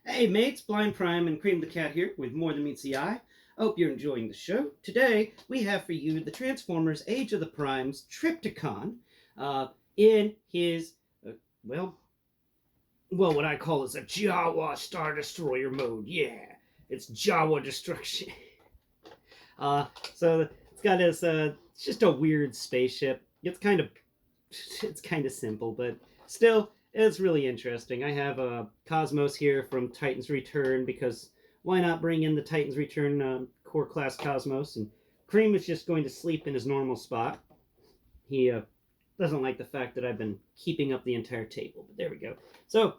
Hey mates, Blind Prime and Cream the Cat here with More Than Meets the Eye. I hope you're enjoying the show. Today we have for you the Transformers Age of the Primes Triptacon in his, uh, well, what I call is a Jawa Star Destroyer mode. Yeah, it's Jawa destruction. uh, so it's got this, it's just a weird spaceship. It's kind of simple, but still, it's really interesting. I have Cosmos here from Titan's Return because why not bring in the Titan's Return core class Cosmos? And Cream is just going to sleep in his normal spot. He doesn't like the fact that I've been keeping up the entire table, but there we go. So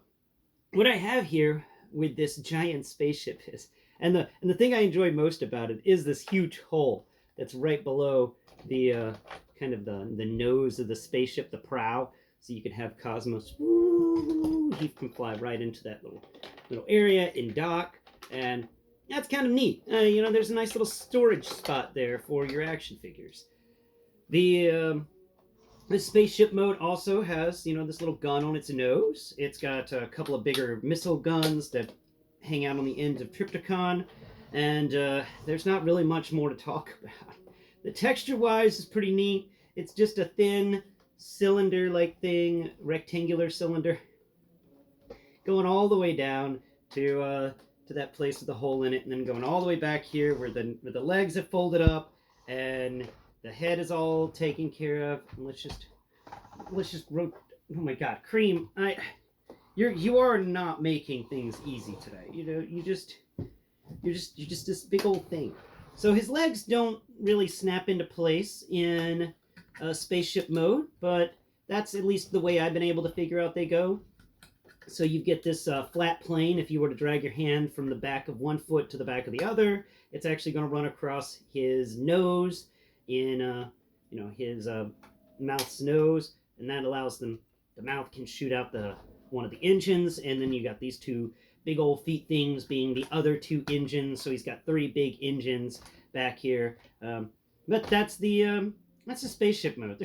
what I have here with this giant spaceship is, and the thing I enjoy most about it is this huge hole that's right below the kind of the nose of the spaceship, the prow, so you can have Cosmos. He can fly right into that little area in dock, and that's kind of neat. There's a nice little storage spot there for your action figures. This spaceship mode also has, this little gun on its nose. It's got a couple of bigger missile guns that hang out on the ends of Triptacon, and there's not really much more to talk about. The texture-wise is pretty neat. It's just a thin cylinder-like thing, rectangular cylinder, going all the way down to that place with the hole in it, and then going all the way back here where the legs have folded up and the head is all taken care of. And let's just oh my God, Cream, you are not making things easy today. You're just this big old thing. So his legs don't really snap into place in spaceship mode, but that's at least the way I've been able to figure out they go. So you get this flat plane. If you were to drag your hand from the back of one foot to the back of the other, it's actually going to run across his nose in his mouth's nose, and that allows the mouth can shoot out one of the engines, and then you got these two big old feet things being the other two engines. So he's got three big engines back here. But that's the spaceship mode.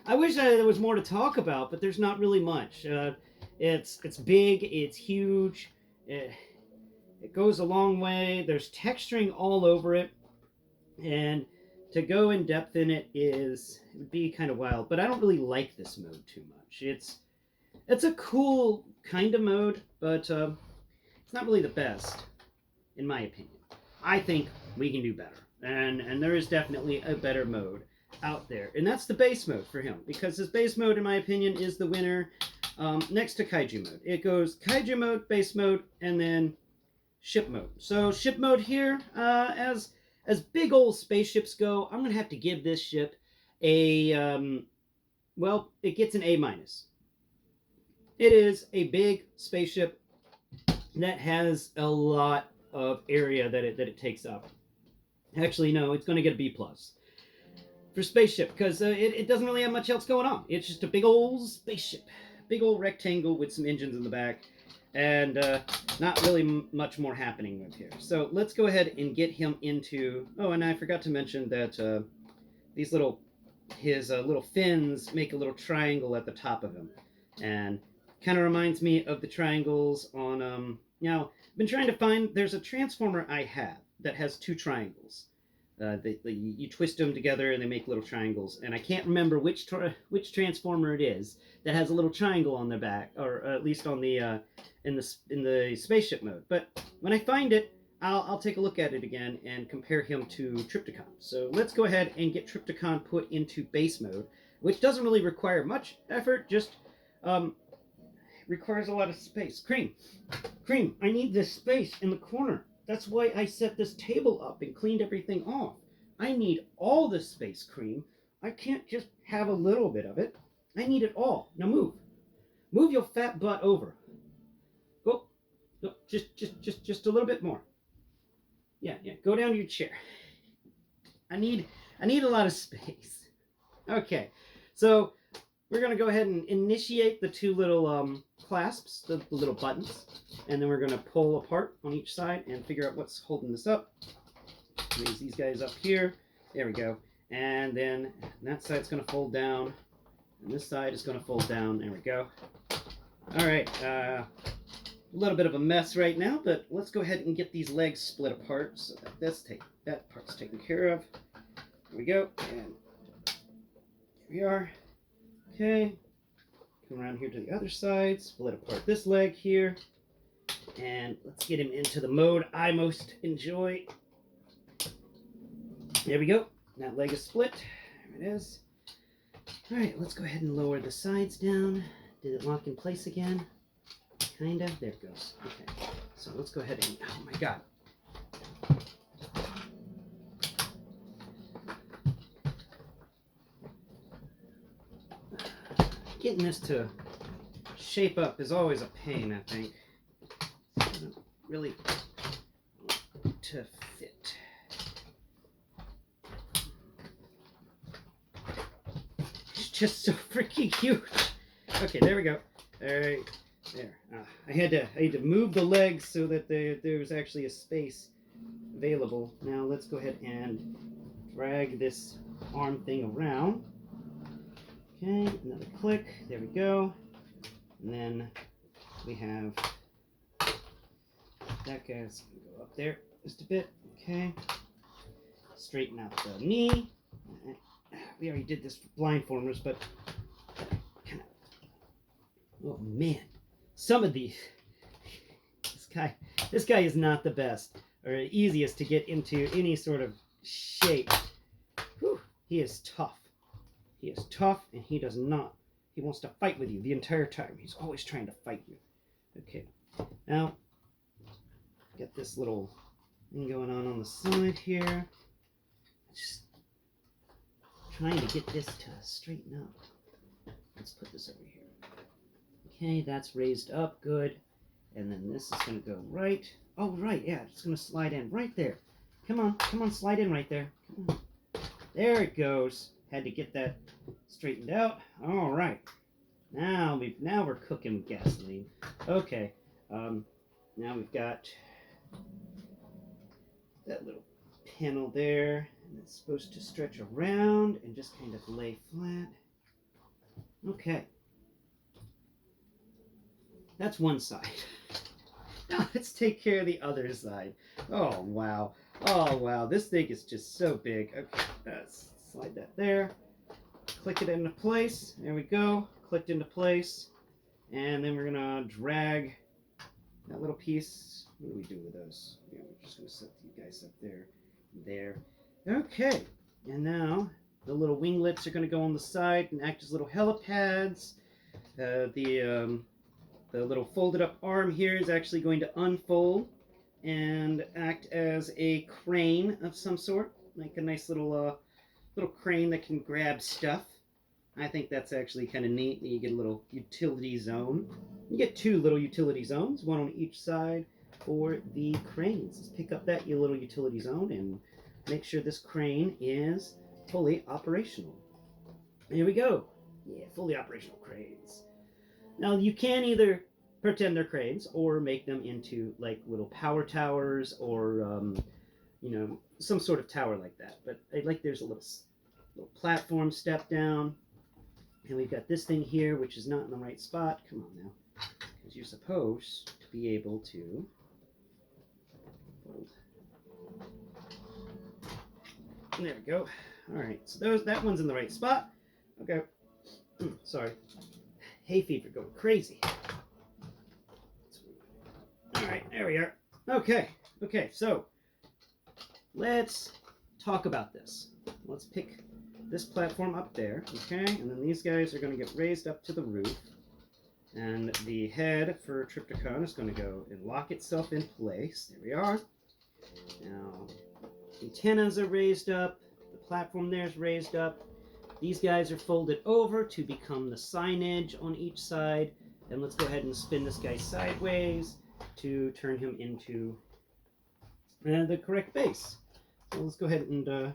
I wish there was more to talk about, but there's not really much. It's big, it's huge, it goes a long way. There's texturing all over it, and to go in depth in it would be kind of wild. But I don't really like this mode too much. It's a cool kind of mode, but it's not really the best, in my opinion. I think we can do better, and there is definitely a better mode out there, and that's the base mode for him, because his base mode, in my opinion, is the winner next to Kaiju mode. It goes Kaiju mode, base mode, and then ship mode. So ship mode here, as big old spaceships go, I'm going to have to give this ship a, it gets an A-. It is a big spaceship that has a lot of area that it takes up. Actually, no, it's going to get a B+ for spaceship, because it doesn't really have much else going on. It's just a big old spaceship, big old rectangle with some engines in the back, and not really much more happening with here. So let's go ahead and get him into... Oh, and I forgot to mention that his little fins make a little triangle at the top of him, and kind of reminds me of the triangles on... Now, I've been trying to find... There's a Transformer I have that has two triangles. You twist them together and they make little triangles, and I can't remember which Transformer it is that has a little triangle on their back, or at least on the in the spaceship mode. But when I find it, I'll take a look at it again and compare him to Triptacon. So let's go ahead and get Triptacon put into base mode, which doesn't really require much effort, just requires a lot of space. Cream, I need this space in the corner. That's why I set this table up and cleaned everything off. I need all the space, Cream. I can't just have a little bit of it. I need it all. Now move. Move your fat butt over. Go. Just a little bit more. Yeah. Go down to your chair. I need a lot of space. Okay. So we're going to go ahead and initiate the two little clasps, the little buttons, and then we're going to pull apart on each side and figure out what's holding this up. Raise these guys up here. There we go. And then that side's going to fold down, and this side is going to fold down. There we go. All right. a little bit of a mess right now, but let's go ahead and get these legs split apart so that that part's taken care of. There we go, and here we are. Okay, come around here to the other side, split apart this leg here, and let's get him into the mode I most enjoy. There we go. That leg is split. There it is. All right, let's go ahead and lower the sides down. Did it lock in place again? Kinda. There it goes. Okay. So let's go ahead and, oh my God. Getting this to shape up is always a pain, I think. Really to fit. It's just so freaking huge. Okay, there we go. All right, there. I had to move the legs so that there was actually a space available. Now let's go ahead and drag this arm thing around. Okay, another click. There we go. And then we have that guy's gonna go up there just a bit. Okay. Straighten out the knee. We already did this for blindfolders, but kind of. Oh man, some of these. This guy is not the best or easiest to get into any sort of shape. Whew, he is tough. He is tough, and he does not. He wants to fight with you the entire time. He's always trying to fight you. Okay, now get this little thing going on the side here. Just trying to get this to straighten up. Let's put this over here. Okay, that's raised up, good. And then this is going to go right. Oh, right, yeah, it's going to slide in right there. Come on, slide in right there. Come on. There it goes. Had to get that straightened out. All right. Now we're cooking with gasoline. Okay. Now we've got that little panel there, and it's supposed to stretch around and just kind of lay flat. Okay. That's one side. Now let's take care of the other side. Oh wow. Oh wow. This thing is just so big. Okay, let's slide that there. Click it into place. There we go. Clicked into place. And then we're gonna drag that little piece. What do we do with those? Yeah, we're just gonna set you guys up there. There. Okay. And now the little winglets are gonna go on the side and act as little helipads. The little folded up arm here is actually going to unfold and act as a crane of some sort, like a nice little crane that can grab stuff. I think that's actually kind of neat. You get a little utility zone. You get two little utility zones, one on each side for the cranes. Let's pick up that little utility zone and make sure this crane is fully operational. Here we go. Yeah, fully operational cranes. Now you can either pretend they're cranes or make them into like little power towers or some sort of tower like that. But I like there's a little platform step down, and we've got this thing here which is not in the right spot. Come on now, because you're supposed to be able to fold. And there we go. All right, so that one's in the right spot. Okay. Sorry. Hay fever going crazy. All right, there we are. Okay, so let's talk about this. Let's pick this platform up there, okay? And then these guys are going to get raised up to the roof. And the head for Triptacon is going to go and lock itself in place. There we are. Now, antennas are raised up. The platform there is raised up. These guys are folded over to become the signage on each side. And let's go ahead and spin this guy sideways to turn him into the correct base. So let's go ahead and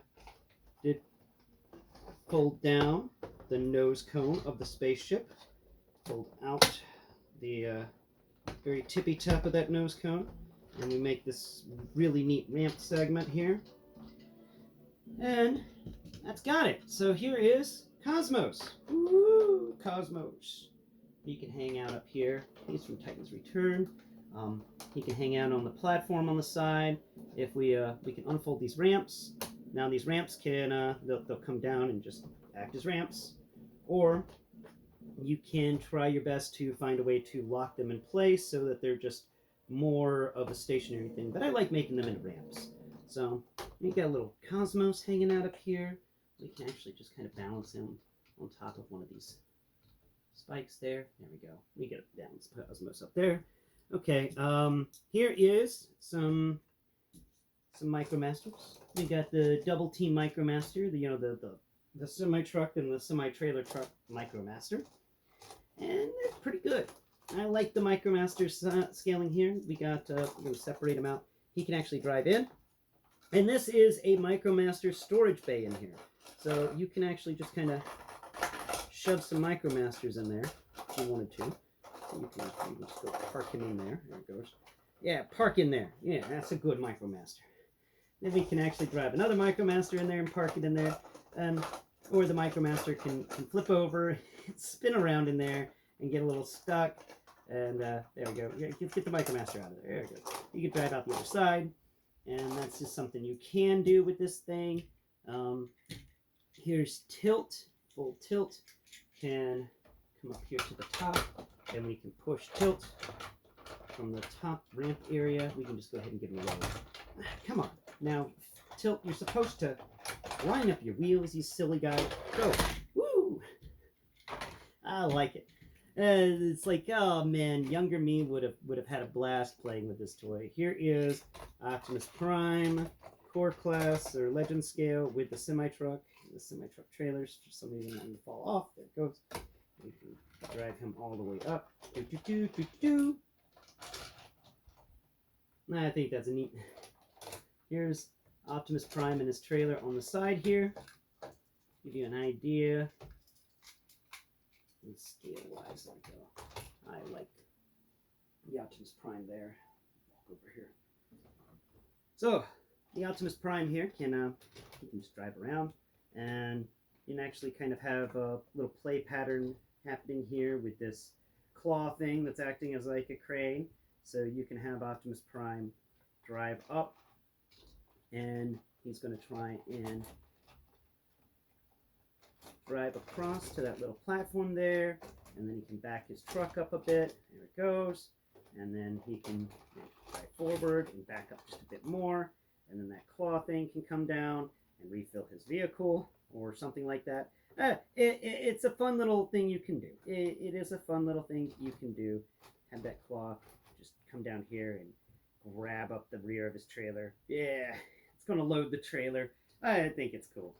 fold down the nose cone of the spaceship. Fold out the very tippy top of that nose cone. And we make this really neat ramp segment here. And that's got it. So here is Cosmos. Woo! Cosmos. You can hang out up here. He's from Titan's Return. He can hang out on the platform on the side. If we can unfold these ramps. Now these ramps can they'll come down and just act as ramps, or you can try your best to find a way to lock them in place so that they're just more of a stationary thing. But I like making them into ramps. So you got a little Cosmos hanging out up here. We can actually just kind of balance him on top of one of these spikes there. There we go. We get a balanced Cosmos up there. Okay, here is some MicroMasters. We got the double team MicroMaster, the semi truck and the semi trailer truck MicroMaster, and they're pretty good. I like the MicroMaster scaling here. We got we're going to separate them out. He can actually drive in, and this is a MicroMaster storage bay in here, so you can actually just kind of shove some MicroMasters in there if you wanted to. So you can just go park him in there. There it goes. Yeah, park in there. Yeah, that's a good MicroMaster. Then we can actually drive another MicroMaster in there and park it in there. Or the MicroMaster can flip over, spin around in there, and get a little stuck. And there we go. Get the MicroMaster out of there. There we go. You can drive out the other side. And that's just something you can do with this thing. Here's tilt. Full tilt. Can come up here to the top. And we can push tilt from the top ramp area. We can just go ahead and give him a load. Come on. Now, tilt, you're supposed to line up your wheels, you silly guy. Go. Woo! I like it. It's like, oh man, younger me would have had a blast playing with this toy. Here is Optimus Prime, Core Class, or Legend Scale with the semi-truck. The semi-truck trailers, for some reason, I'm going to fall off. There it goes. We can drive him all the way up. I think that's a neat... Here's Optimus Prime and his trailer on the side here. Give you an idea. And scale-wise, there we go. I like the Optimus Prime there. Walk over here. So, the Optimus Prime here can you can just drive around, and you can actually kind of have a little play pattern happening here with this claw thing that's acting as like a crane. So you can have Optimus Prime drive up, and he's going to try and drive across to that little platform there, and then he can back his truck up a bit. There it goes. And then he can drive forward and back up just a bit more, and then that claw thing can come down and refill his vehicle or something like that. It's a fun little thing you can do. It is a fun little thing you can do. Have that claw just come down here and grab up the rear of his trailer. Yeah, it's going to load the trailer. I think it's cool.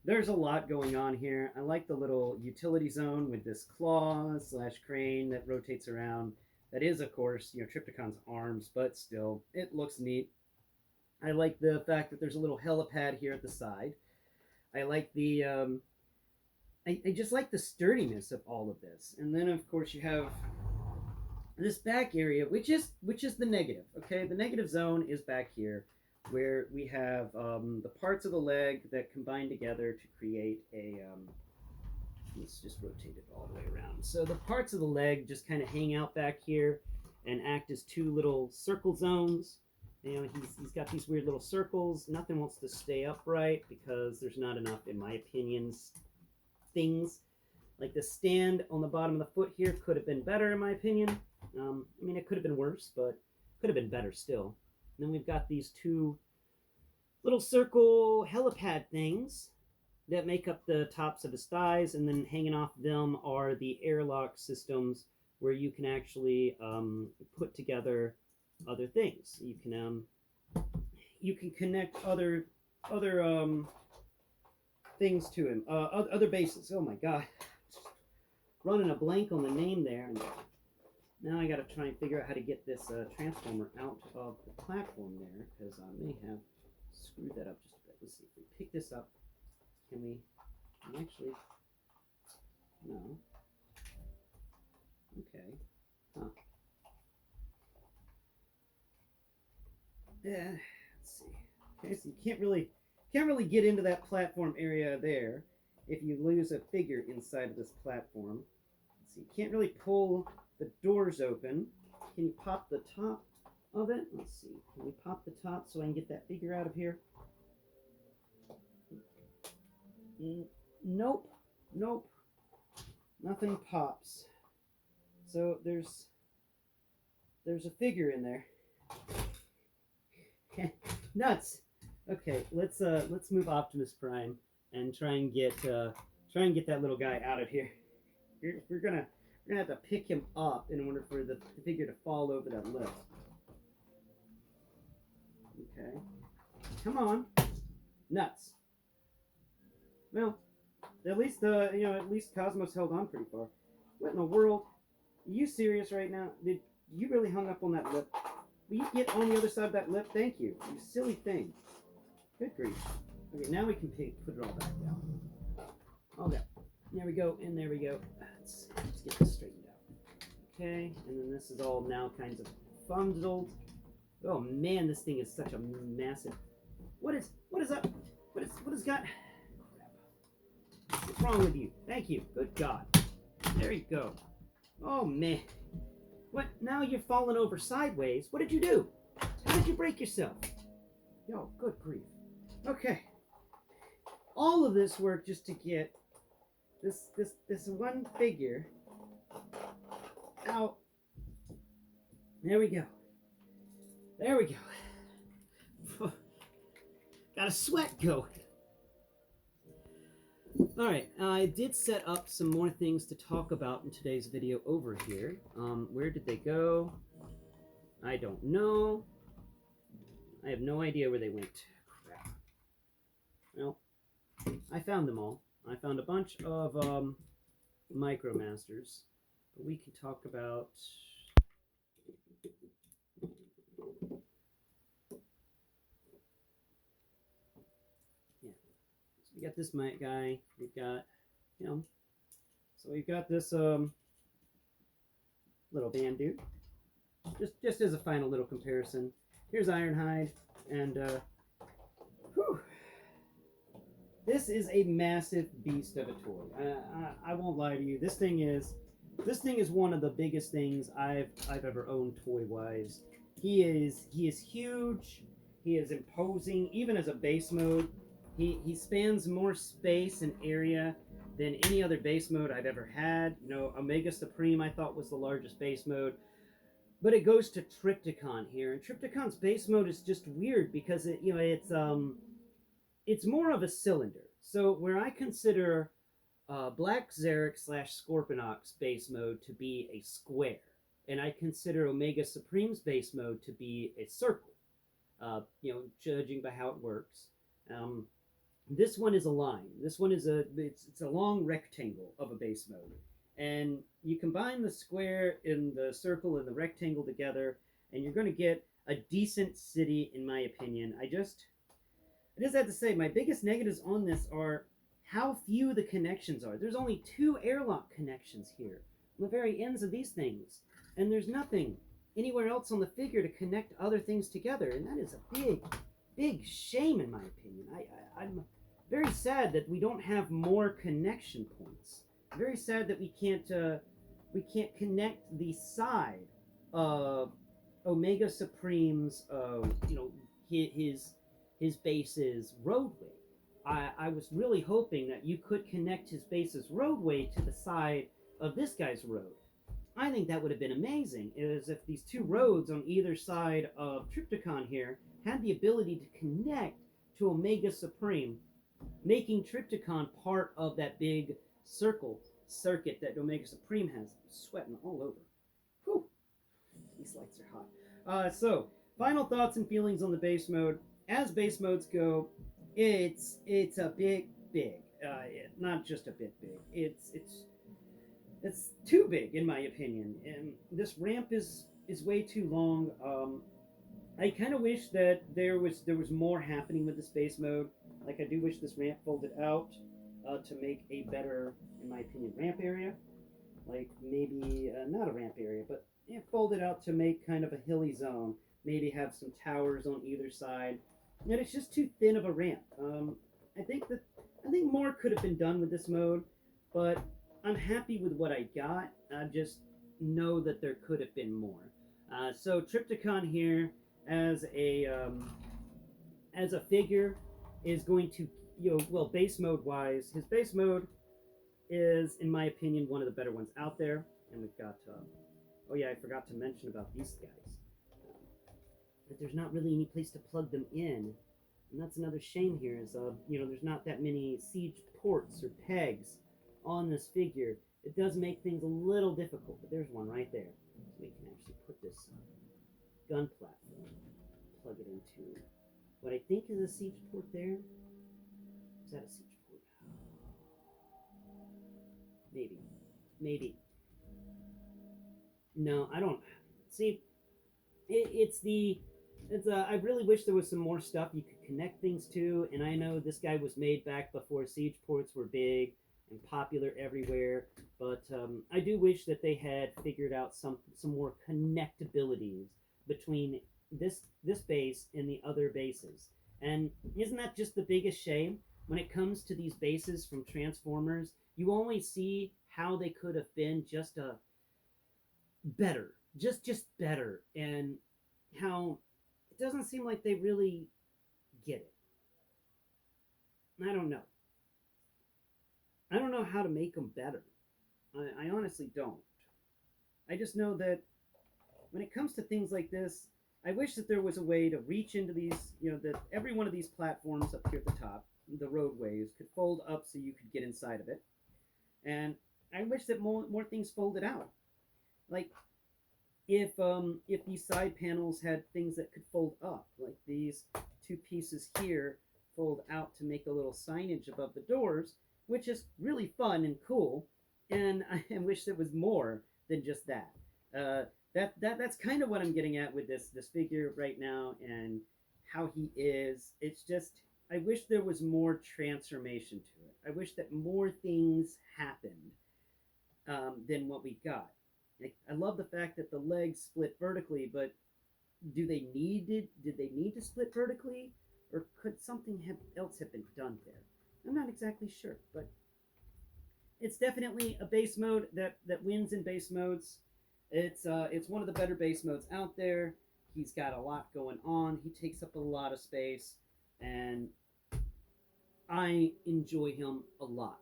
There's a lot going on here. I like the little utility zone with this claw / crane that rotates around. That is, of course, Triptacon's arms, but still, it looks neat. I like the fact that there's a little helipad here at the side. I like the, I just like the sturdiness of all of this. And then, of course, you have this back area, which is the negative, okay? The negative zone is back here, where we have the parts of the leg that combine together to create a, let's just rotate it all the way around. So the parts of the leg just kind of hang out back here and act as two little circle zones. He's got these weird little circles. Nothing wants to stay upright because there's not enough, in my opinion, things. Like the stand on the bottom of the foot here could have been better, in my opinion. I mean, it could have been worse, but could have been better still. And then we've got these two little circle helipad things that make up the tops of his thighs, and then hanging off them are the airlock systems where you can actually put together other things. You can connect other things to him, other bases. Oh my god, running a blank on the name there. And now I got to try and figure out how to get this transformer out of the platform there, because I may have screwed that up just a bit. Let's see if we pick this up. Can we actually? No. Okay. Huh. Yeah. Let's see. Okay, so you can't really get into that platform area there if you lose a figure inside of this platform. Let's see. You can't really pull the doors open. can you pop the top of it? Let's see. Can we pop the top so I can get that figure out of here? Nope. Nope. Nothing pops. So there's a figure in there. Nuts. Okay, let's move Optimus Prime and try and get that little guy out of here. We're gonna have to pick him up in order for the figure to fall over that lift. Okay, come on, nuts. Well, at least at least Cosmos held on pretty far. What in the world? Are you serious right now? Did you really hung up on that lip? Will you get on the other side of that lip? Thank you. You silly thing. Good grief. Okay, now we can put it all back down. Okay. There we go, and there we go. Let's get this straightened out. Okay, and then this is all now kinds of bundled. Oh man, this thing is such a massive. What is up? What is got? Crap. What's wrong with you? Thank you. Good God. There you go. Oh man. What? Now you're falling over sideways. What did you do? How did you break yourself? Yo, good grief. Okay. All of this work just to get this one figure out. There we go. There we go. Got a sweat going. Alright, I did set up some more things to talk about in today's video over here. Where did they go? I don't know. I have no idea where they went. Crap. Well, I found them all. I found a bunch of MicroMasters. But we can talk about... We got this mic guy. We've got him. So we've got this little band dude. Just as a final little comparison. Here's Ironhide, and whew, this is a massive beast of a toy. I won't lie to you. This thing is one of the biggest things I've ever owned toy wise. He is huge. He is imposing, even as a base mode. He spans more space and area than any other base mode I've ever had. You know, Omega Supreme I thought was the largest base mode, but it goes to Triptacon here, and Triptacon's base mode is just weird because it's more of a cylinder. So where I consider Black Xeric / Scorponok's base mode to be a square, and I consider Omega Supreme's base mode to be a circle. Judging by how it works. This one is a line. This one is it's a long rectangle of a base mode. And you combine the square and the circle and the rectangle together, and you're going to get a decent city, in my opinion. I just have to say, my biggest negatives on this are how few the connections are. There's only 2 airlock connections here on the very ends of these things. And there's nothing anywhere else on the figure to connect other things together. And that is a big shame, in my opinion. I'm very sad that we don't have more connection points. Very sad that we can't connect the side of Omega Supreme's his base's roadway. I was really hoping that you could connect his base's roadway to the side of this guy's road. I think that would have been amazing, is if these 2 roads on either side of Triptacon here had the ability to connect to Omega Supreme, making Triptacon part of that big circuit that Omega Supreme has. I'm sweating all over. Whew. These lights are hot. So, final thoughts and feelings on the base mode. As base modes go, it's a big. Not just a bit big. It's too big, in my opinion. And this ramp is way too long. I kind of wish that there was more happening with the space mode. Like, I do wish this ramp folded out to make a better, in my opinion, ramp area. Like, maybe, not a ramp area, but folded out to make kind of a hilly zone. Maybe have some towers on either side. And it's just too thin of a ramp. I think more could have been done with this mode, but I'm happy with what I got. I just know that there could have been more. So Triptacon here as a figure is going to, well, base mode wise, his base mode is, in my opinion, one of the better ones out there. And we've got, oh yeah, I forgot to mention about these guys. That there's not really any place to plug them in. And that's another shame here is, there's not that many siege ports or pegs on this figure. It does make things a little difficult, but there's one right there. So we can actually put this gun platform, plug it into what I think is a siege port there. Is that a siege port? Maybe. No, I don't. See, I really wish there was some more stuff you could connect things to, and I know this guy was made back before siege ports were big and popular everywhere, but I do wish that they had figured out some more connectabilities between this base and the other bases. And isn't that just the biggest shame when it comes to these bases from Transformers? You always see how they could have been just a better, just better, and how it doesn't seem like they really get it. I don't know. I don't know how to make them better. I honestly don't. I just know that when it comes to things like this, I wish that there was a way to reach into these, that every one of these platforms up here at the top, the roadways, could fold up so you could get inside of it. And I wish that more things folded out. Like if these side panels had things that could fold up, like these two pieces here fold out to make a little signage above the doors, which is really fun and cool. And I wish there was more than just that. That's kind of what I'm getting at with this figure right now and how he is. It's just I wish there was more transformation to it. I wish that more things happened than what we got. I love the fact that the legs split vertically, but do they need it? Did they need to split vertically, or could something else have been done there? I'm not exactly sure, but it's definitely a base mode that wins in base modes. It's one of the better base modes out there. He's got a lot going on. He takes up a lot of space, and I enjoy him a lot.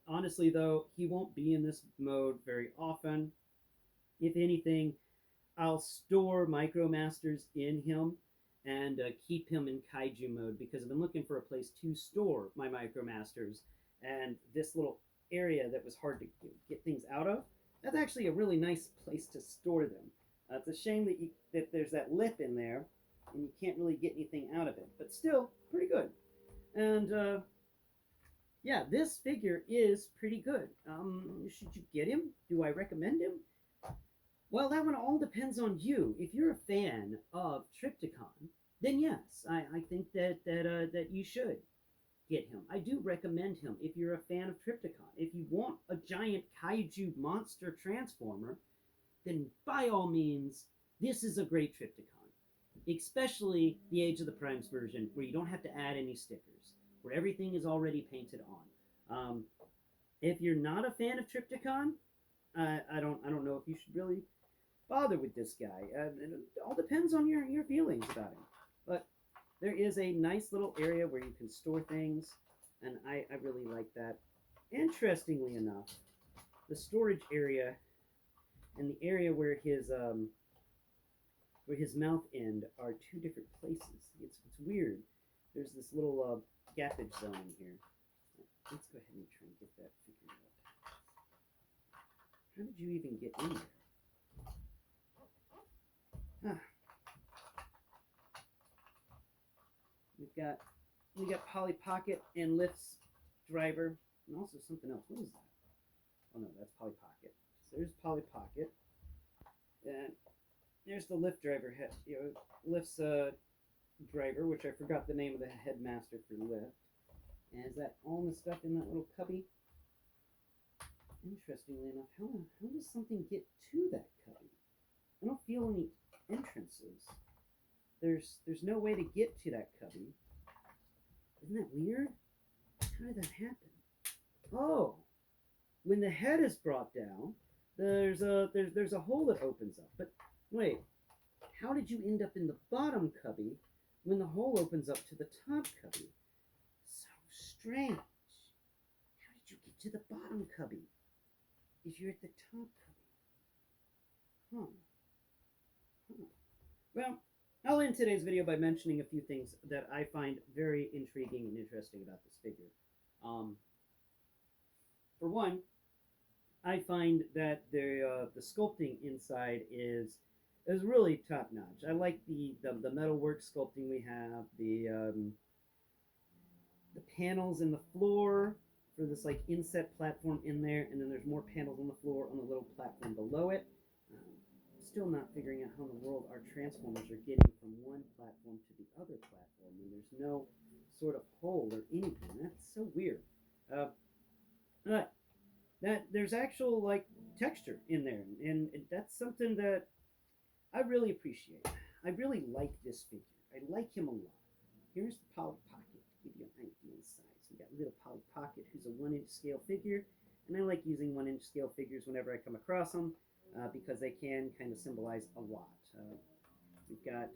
Honestly, though, he won't be in this mode very often. If anything, I'll store MicroMasters in him and keep him in Kaiju mode because I've been looking for a place to store my MicroMasters. And this little area that was hard to get things out of, that's actually a really nice place to store them. It's a shame that there's that lip in there and you can't really get anything out of it, but still pretty good. And yeah, this figure is pretty good. Should you get him? Do I recommend him? Well, that one all depends on you. If you're a fan of Triptacon, then yes, I think that you should get him. I do recommend him if you're a fan of Triptacon. If you want a giant kaiju monster transformer, then by all means, this is a great Triptacon. Especially the Age of the Primes version, where you don't have to add any stickers, where everything is already painted on. If you're not a fan of Triptacon, I don't know if you should really bother with this guy. It all depends on your feelings about him. But there is a nice little area where you can store things, and I really like that. Interestingly enough, the storage area and the area where his mouth end are two different places. It's weird. There's this little gappage zone in here. Let's go ahead and try and get that figured out. How did you even get in there? We got Polly Pocket and Lift's driver, and also something else. What is that? Oh no, that's Polly Pocket. So there's Polly Pocket, and there's the Lift driver. Lift's driver, which I forgot the name of the headmaster for Lift. And is that all the stuff in that little cubby? Interestingly enough, how does something get to that cubby? I don't feel any entrances. There's no way to get to that cubby. Isn't that weird? How did that happen? Oh, when the head is brought down, there's a hole that opens up. But Wait, how did you end up in the bottom cubby when the hole opens up to the top cubby? So strange. How did you get to the bottom cubby if you're at the top cubby? Huh. Well, I'll end today's video by mentioning a few things that I find very intriguing and interesting about this figure. For one, I find that the sculpting inside is really top notch. I like the metalwork sculpting we have, the panels in the floor for this like inset platform in there, and then there's more panels on the floor on the little platform below it. Still not figuring out how in the world our transformers are getting from one platform to the other platform when there's no sort of hole or anything. That's so weird. But that there's actual like texture in there, and that's something that I really appreciate. I really like this figure. I like him a lot. Here's the Polly Pocket to give you an idea of size. We got little Polly Pocket, who's a 1-inch scale figure, and I like using 1-inch scale figures whenever I come across them because they can kind of symbolize a lot. We've got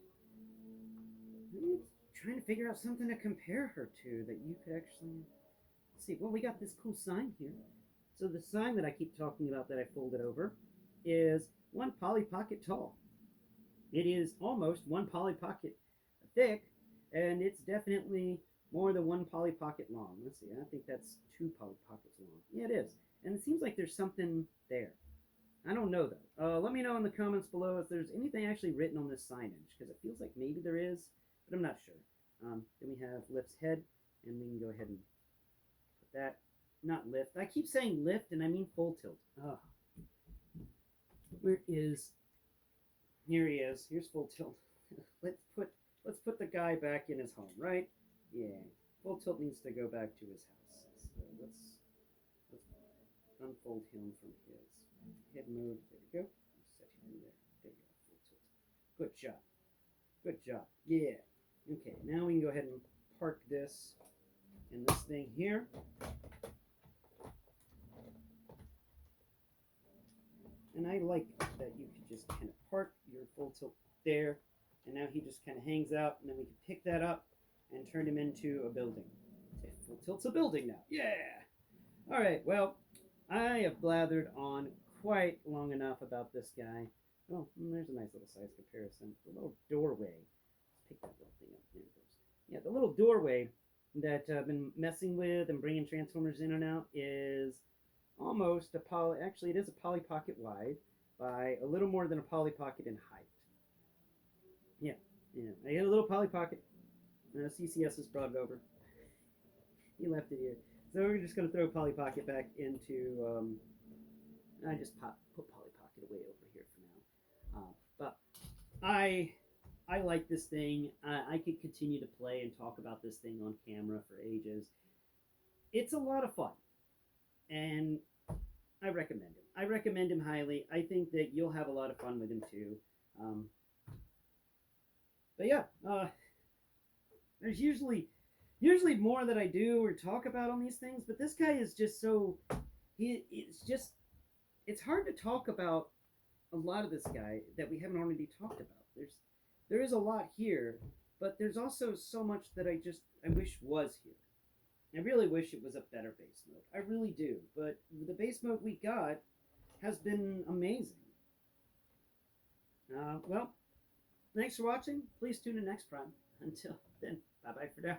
trying to figure out something to compare her to that you could actually see. Well, we got this cool sign here. So the sign that I keep talking about that I folded over is 1 Polly Pocket tall. It is almost 1 Polly Pocket thick, and it's definitely more than 1 Polly Pocket long. Let's see, I think that's 2 Polly Pockets long. Yeah, it is. And it seems like there's something there. I don't know, though. Let me know in the comments below if there's anything actually written on this signage, because it feels like maybe there is, but I'm not sure. Then we have Lift's head, and we can go ahead and put that. Not lift. I keep saying lift, and I mean full tilt. Oh. Where is... Here he is. Here's full tilt. Let's put the guy back in his home, right? Yeah. Full tilt needs to go back to his house. So let's unfold him from his head mode. There we go. Set him in there. There we go. Full tilt. Good job. Good job. Yeah. Okay. Now we can go ahead and park this in this thing here. And I like that you could just kind of park your full tilt there, and now he just kind of hangs out, and then we can pick that up and turn him into a building. Full tilt's a building now. Yeah! Alright, well, I have blathered on quite long enough about this guy. Oh, there's a nice little size comparison. The little doorway. Let's pick that little thing up. There it goes. Yeah, the little doorway that I've been messing with and bringing Transformers in and out is almost a poly, actually it is a Polly Pocket wide by a little more than a Polly Pocket in height. Yeah, I had a little Polly Pocket. CCS has brought it over. He left it here. So we're just going to throw Polly Pocket back into, I just put Polly Pocket away over here for now. But I like this thing. I could continue to play and talk about this thing on camera for ages. It's a lot of fun. And I recommend him. I recommend him highly. I think that you'll have a lot of fun with him too. But yeah, there's usually more that I do or talk about on these things, but this guy is just so it's hard to talk about a lot of this guy that we haven't already talked about. There is a lot here, but there's also so much that I wish was here. I really wish it was a better base mode. I really do. But the base mode we got has been amazing. Well, thanks for watching. Please tune in next time. Until then, bye-bye for now.